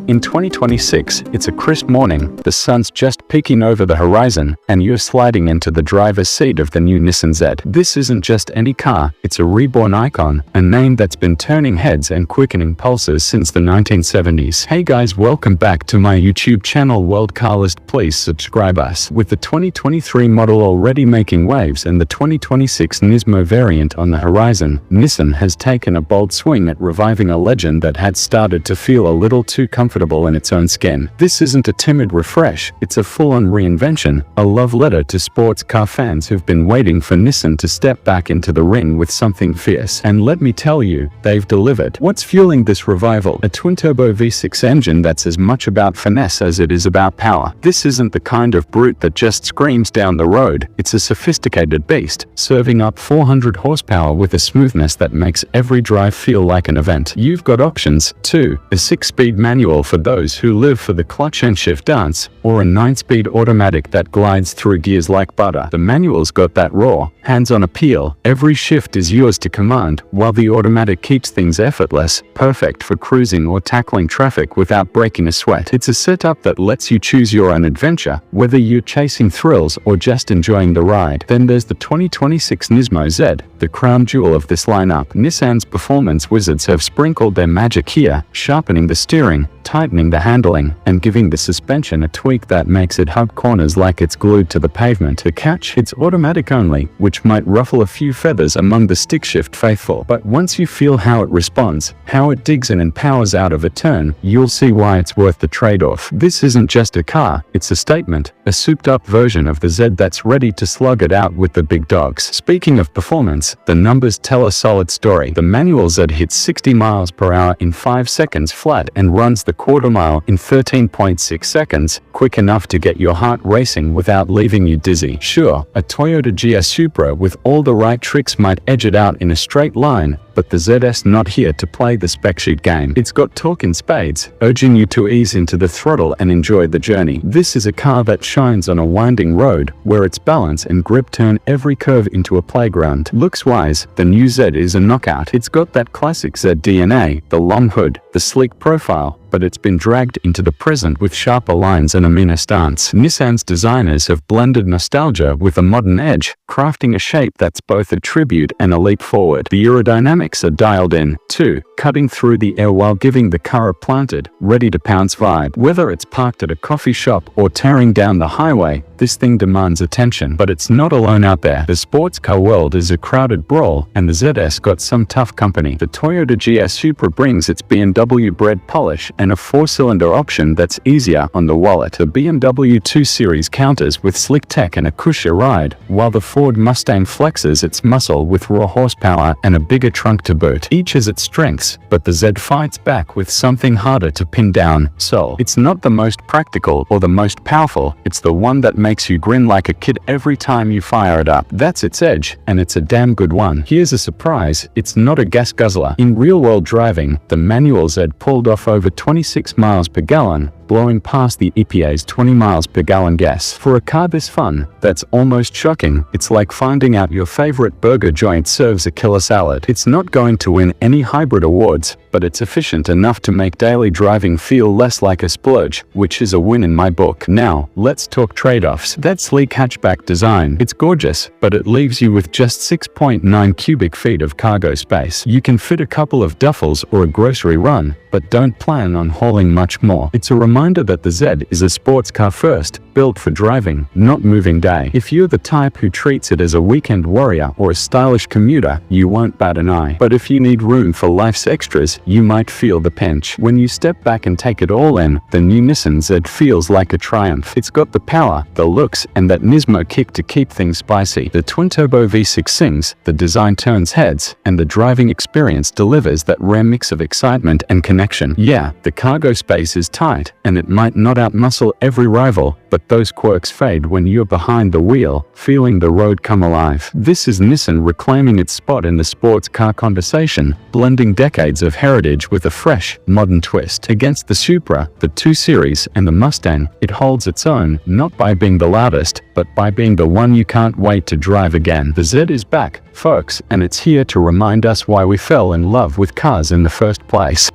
In 2026, it's a crisp morning, the sun's just peeking over the horizon, and you're sliding into the driver's seat of the new Nissan Z. This isn't just any car, it's a reborn icon, a name that's been turning heads and quickening pulses since the 1970s. Hey guys, welcome back to my YouTube channel World Car List. Please subscribe us. With the 2023 model already making waves and the 2026 Nismo variant on the horizon, Nissan has taken a bold swing at reviving a legend that had started to feel a little too comfortable in its own skin. This isn't a timid refresh, it's a full-on reinvention, a love letter to sports car fans who've been waiting for Nissan to step back into the ring with something fierce. And let me tell you, they've delivered. What's fueling this revival? A twin-turbo V6 engine that's as much about finesse as it is about power. This isn't the kind of brute that just screams down the road, it's a sophisticated beast, serving up 400 horsepower with a smoothness that makes every drive feel like an event. You've got options, too. A 6-speed manual for those who live for the clutch and shift dance, or a 9-speed automatic that glides through gears like butter. The manual's got that raw, hands-on appeal. Every shift is yours to command, while the automatic keeps things effortless, perfect for cruising or tackling traffic without breaking a sweat. It's a setup that lets you choose your own adventure, whether you're chasing thrills or just enjoying the ride. Then there's the 2026 Nismo Z, the crown jewel of this lineup. Nissan's performance wizards have sprinkled their magic here, sharpening the steering, tightening the handling, and giving the suspension a tweak that makes it hug corners like it's glued to the pavement. The catch? It's automatic only, which might ruffle a few feathers among the stick-shift faithful. But once you feel how it responds, how it digs in and powers out of a turn, you'll see why it's worth the trade-off. This isn't just a car, it's a statement, a souped-up version of the Z that's ready to slug it out with the big dogs. Speaking of performance, the numbers tell a solid story. The manual Z hits 60 miles per hour in 5 seconds flat and runs the quarter mile in 13.6 seconds, quick enough to get your heart racing without leaving you dizzy. Sure, a Toyota GS Supra with all the right tricks might edge it out in a straight line, but the ZS not here to play the spec sheet game. It's got torque in spades, urging you to ease into the throttle and enjoy the journey. This is a car that shines on a winding road, where its balance and grip turn every curve into a playground. Looks-wise, the new Z is a knockout. It's got that classic Z DNA, the long hood, the sleek profile, but it's been dragged into the present with sharper lines and a meaner stance. Nissan's designers have blended nostalgia with a modern edge, crafting a shape that's both a tribute and a leap forward. The aerodynamics are dialed in, too, cutting through the air while giving the car a planted, ready-to-pounce vibe. Whether it's parked at a coffee shop or tearing down the highway, this thing demands attention. But it's not alone out there. The sports car world is a crowded brawl, and the ZS got some tough company. The Toyota GS Supra brings its BMW-bred polish and a 4-cylinder option that's easier on the wallet. The BMW 2 Series counters with slick tech and a cushier ride, while the Ford Mustang flexes its muscle with raw horsepower and a bigger trunk to boot. Each has its strengths, but the Z fights back with something harder to pin down: soul. It's not the most practical or the most powerful, it's the one that makes you grin like a kid every time you fire it up. That's its edge, and it's a damn good one. Here's a surprise, it's not a gas guzzler. In real-world driving, the manual Z pulled off over 26 miles per gallon, blowing past the EPA's 20 miles per gallon gas. For a car this fun, that's almost shocking. It's like finding out your favorite burger joint serves a killer salad. It's not going to win any hybrid awards, but it's efficient enough to make daily driving feel less like a splurge, which is a win in my book. Now, let's talk trade-offs. That sleek hatchback design, it's gorgeous, but it leaves you with just 6.9 cubic feet of cargo space. You can fit a couple of duffels or a grocery run, but don't plan on hauling much more. It's a reminder that the Z is a sports car first, built for driving, not moving day. If you're the type who treats it as a weekend warrior or a stylish commuter, you won't bat an eye. But if you need room for life's extras, you might feel the pinch. When you step back and take it all in, the new Nissan Z feels like a triumph. It's got the power, the looks, and that Nismo kick to keep things spicy. The twin-turbo V6 sings, the design turns heads, and the driving experience delivers that rare mix of excitement and connection. Yeah, the cargo space is tight, and it might not outmuscle every rival, but those quirks fade when you're behind the wheel, feeling the road come alive. This is Nissan reclaiming its spot in the sports car conversation, blending decades of heritage with a fresh, modern twist. Against the Supra, the 2 Series, and the Mustang, it holds its own, not by being the loudest, but by being the one you can't wait to drive again. The Z is back, folks, and it's here to remind us why we fell in love with cars in the first place.